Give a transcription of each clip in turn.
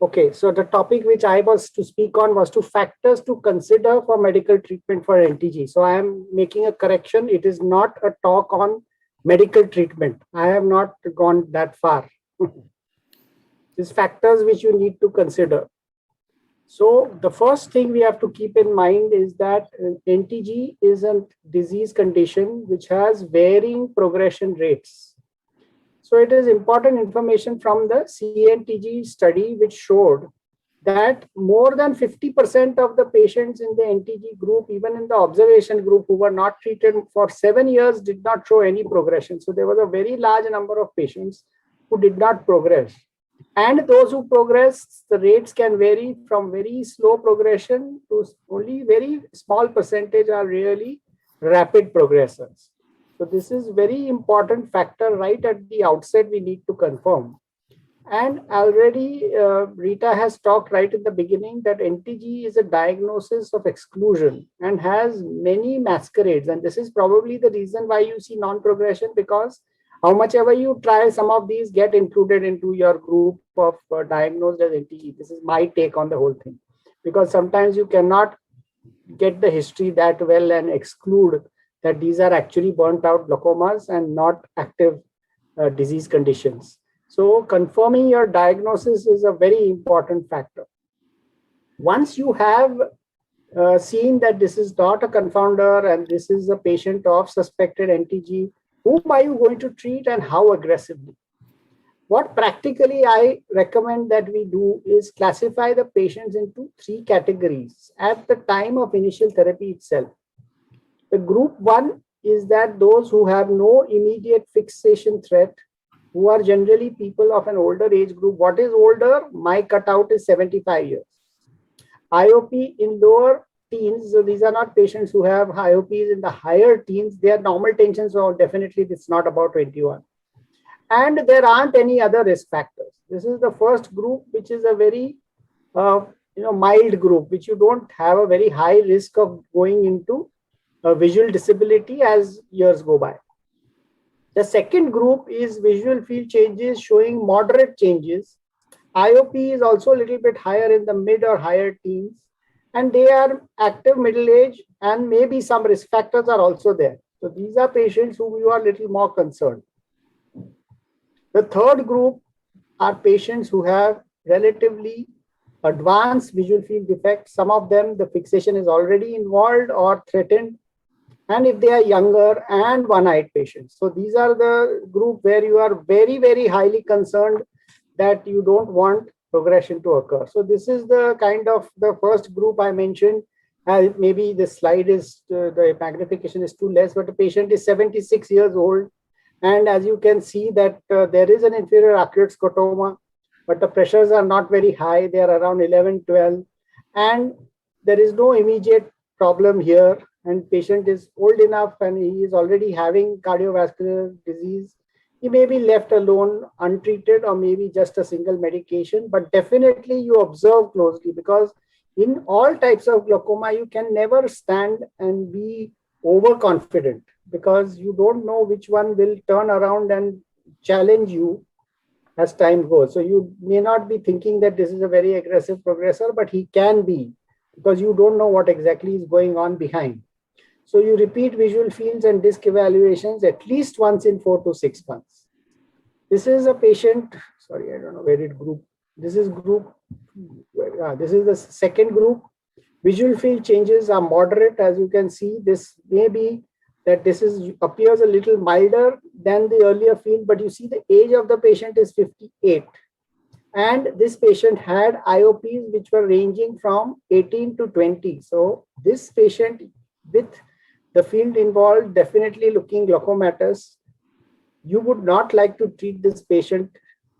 Okay, so the topic which I was to speak on was to factors to consider for medical treatment for NTG. So I am making a correction. It is not a talk on medical treatment. I have not gone that far. These factors which you need to consider. So the first thing we have to keep in mind is that NTG is a disease condition which has varying progression rates. So it is important information from the CNTG study which showed that more than 50% of the patients in the NTG group, even in the observation group who were not treated for 7 years, did not show any progression. So there was a very large number of patients who did not progress. And those who progress, the rates can vary from very slow progression to only very small percentage are really rapid progressors. So this is very important factor right at the outset we need to confirm. And already Rita has talked right in the beginning that NTG is a diagnosis of exclusion and has many masquerades. And this is probably the reason why you see non-progression, because how much ever you try, some of these get included into your group of diagnosed as NTG. This is my take on the whole thing, because sometimes you cannot get the history that well and exclude that these are actually burnt out glaucomas and not active disease conditions. So confirming your diagnosis is a very important factor. Once you have seen that this is not a confounder and this is a patient of suspected NTG, whom are you going to treat and how aggressively? What practically I recommend that we do is classify the patients into 3 categories at the time of initial therapy itself. The group 1 is that those who have no immediate fixation threat, who are generally people of an older age group. What is older? My cutout is 75 years. IOP in lower teens, so these are not patients who have IOPs in the higher teens. They are normal tension, so definitely it's not about 21. And there aren't any other risk factors. This is the first group, which is a very mild group, which you don't have a very high risk of going into a visual disability as years go by. The second group is visual field changes showing moderate changes. IOP is also a little bit higher in the mid or higher teens, and they are active middle age, and maybe some risk factors are also there. So these are patients who you are a little more concerned. The third group are patients who have relatively advanced visual field defects. Some of them, the fixation is already involved or threatened, and if they are younger and one-eyed patients. So these are the group where you are very, very highly concerned that you don't want progression to occur. So this is the kind of the first group I mentioned. Maybe the slide is, the magnification is too less, but the patient is 76 years old. And as you can see that there is an inferior arcuate scotoma, but the pressures are not very high. They are around 11, 12. And there is no immediate problem here. And patient is old enough and he is already having cardiovascular disease. He may be left alone, untreated, or maybe just a single medication, but definitely you observe closely, because in all types of glaucoma, you can never stand and be overconfident, because you don't know which one will turn around and challenge you as time goes. So you may not be thinking that this is a very aggressive progressor, but he can be, because you don't know what exactly is going on behind. So you repeat visual fields and disc evaluations at least once in 4 to 6 months. This is a patient, sorry, I don't know where it group. This is group, this is the second group. Visual field changes are moderate. As you can see, this may be that this appears a little milder than the earlier field, but you see the age of the patient is 58. And this patient had IOPs which were ranging from 18 to 20. So this patient with the field involved definitely looking glaucomatous, you would not like to treat this patient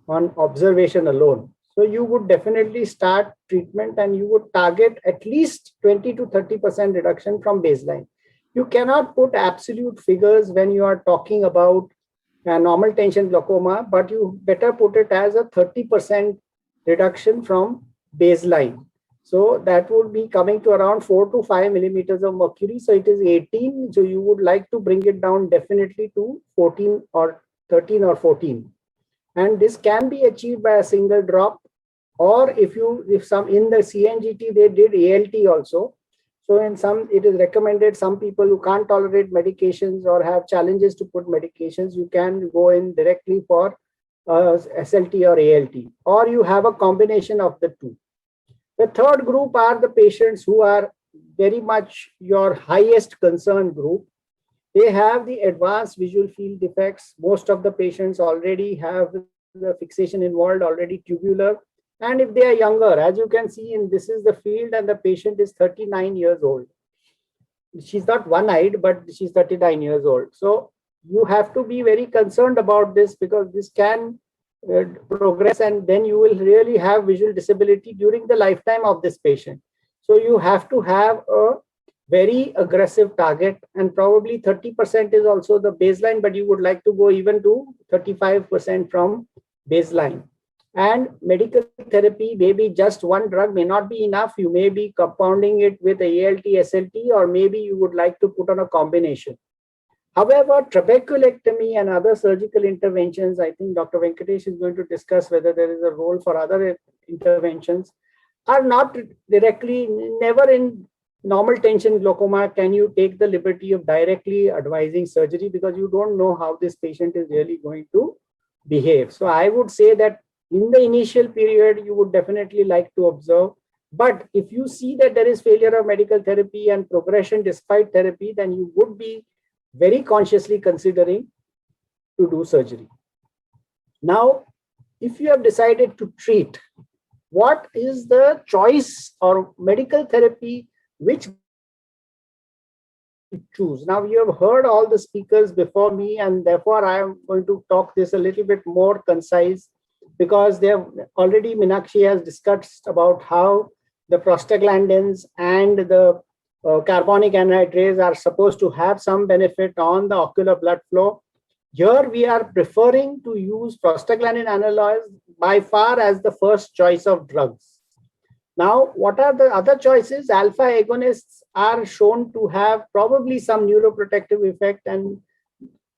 on observation alone. So you would definitely start treatment and you would target at least 20 to 30% reduction from baseline. You cannot put absolute figures when you are talking about normal tension glaucoma, but you better put it as a 30% reduction from baseline. So that would be coming to around 4 to 5 millimeters of mercury. So it is 18. So you would like to bring it down definitely to 14 or 13 or 14. And this can be achieved by a single drop. Or if some in the CNGT they did ALT also. So in some, it is recommended some people who can't tolerate medications or have challenges to put medications, you can go in directly for SLT or ALT, or you have a combination of the two. The third group are the patients who are very much your highest concern group. They have the advanced visual field defects. Most of the patients already have the fixation involved, already tubular. And if they are younger, as you can see, in this is the field, and the patient is 39 years old. She's not one-eyed, but she's 39 years old. So you have to be very concerned about this, because this can progress, and then you will really have visual disability during the lifetime of this patient. So you have to have a very aggressive target, and probably 30% is also the baseline, but you would like to go even to 35% from baseline. And medical therapy, maybe just one drug may not be enough. You may be compounding it with a ALT, SLT, or maybe you would like to put on a combination. However, trabeculectomy and other surgical interventions, I think Dr. Venkatesh is going to discuss whether there is a role for other interventions, are not directly, never in normal tension glaucoma can you take the liberty of directly advising surgery, because you don't know how this patient is really going to behave. So I would say that in the initial period, you would definitely like to observe. But if you see that there is failure of medical therapy and progression despite therapy, then you would be very consciously considering to do surgery. Now, if you have decided to treat, what is the choice or medical therapy which you choose? Now, you have heard all the speakers before me, and therefore I am going to talk this a little bit more concise, because they have already, Meenakshi has discussed about how the prostaglandins and the carbonic anhydrase are supposed to have some benefit on the ocular blood flow. Here we are preferring to use prostaglandin analogs by far as the first choice of drugs. Now, what are the other choices? Alpha agonists are shown to have probably some neuroprotective effect, and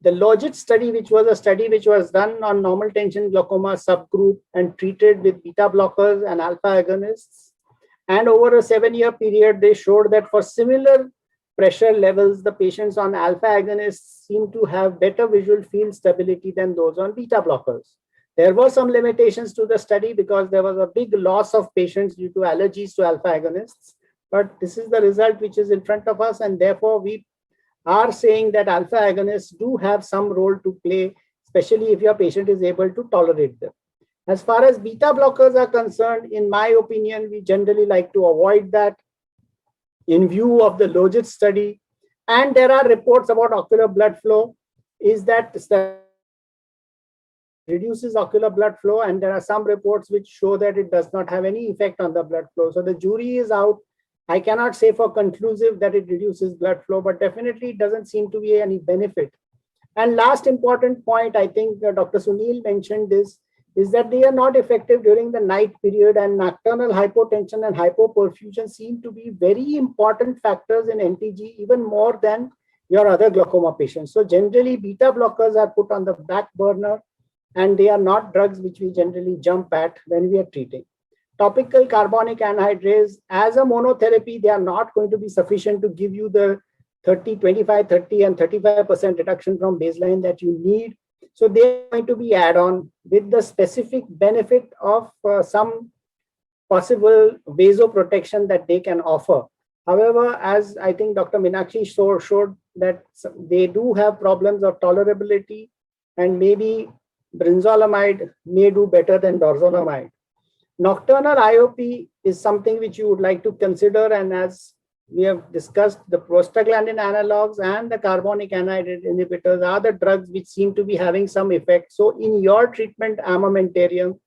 the LOGIT study, which was a study which was done on normal tension glaucoma subgroup and treated with beta blockers and alpha agonists. And over a 7-year period, they showed that for similar pressure levels, the patients on alpha agonists seem to have better visual field stability than those on beta blockers. There were some limitations to the study because there was a big loss of patients due to allergies to alpha agonists. But this is the result which is in front of us, and therefore we are saying that alpha agonists do have some role to play, especially if your patient is able to tolerate them. As far as beta blockers are concerned, in my opinion, we generally like to avoid that in view of the LOGIT study. And there are reports about ocular blood flow, is that reduces ocular blood flow, and there are some reports which show that it does not have any effect on the blood flow. So the jury is out. I cannot say for conclusive that it reduces blood flow, but definitely it doesn't seem to be any benefit. And last important point, I think Dr. Sunil mentioned this, is that they are not effective during the night period, and nocturnal hypotension and hypoperfusion seem to be very important factors in NTG, even more than your other glaucoma patients. So generally, beta blockers are put on the back burner, and they are not drugs which we generally jump at when we are treating. Topical carbonic anhydrase, as a monotherapy, they are not going to be sufficient to give you the 30, 25, 30, and 35% reduction from baseline that you need. So they're going to be add-on with the specific benefit of some possible vasoprotection that they can offer. However, as I think Dr. Meenakshi showed that they do have problems of tolerability, and maybe brinzolamide may do better than dorzolamide. Nocturnal IOP is something which you would like to consider, and as we have discussed, the prostaglandin analogs and the carbonic anhydrase inhibitors are the drugs which seem to be having some effect. So in your treatment armamentarium,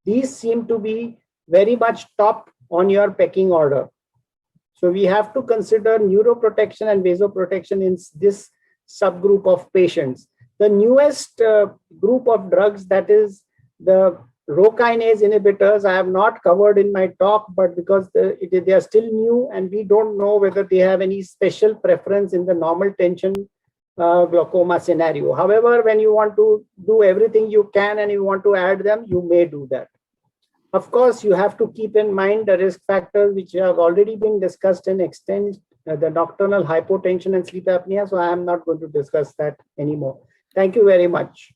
these seem to be very much top on your pecking order. So we have to consider neuroprotection and vasoprotection in this subgroup of patients. The newest group of drugs, that is the Rho kinase inhibitors, I have not covered in my talk, but because they are still new and we don't know whether they have any special preference in the normal tension glaucoma scenario. However, when you want to do everything you can and you want to add them, you may do that. Of course, you have to keep in mind the risk factors which have already been discussed in extent, the nocturnal hypotension and sleep apnea. So I am not going to discuss that anymore. Thank you very much.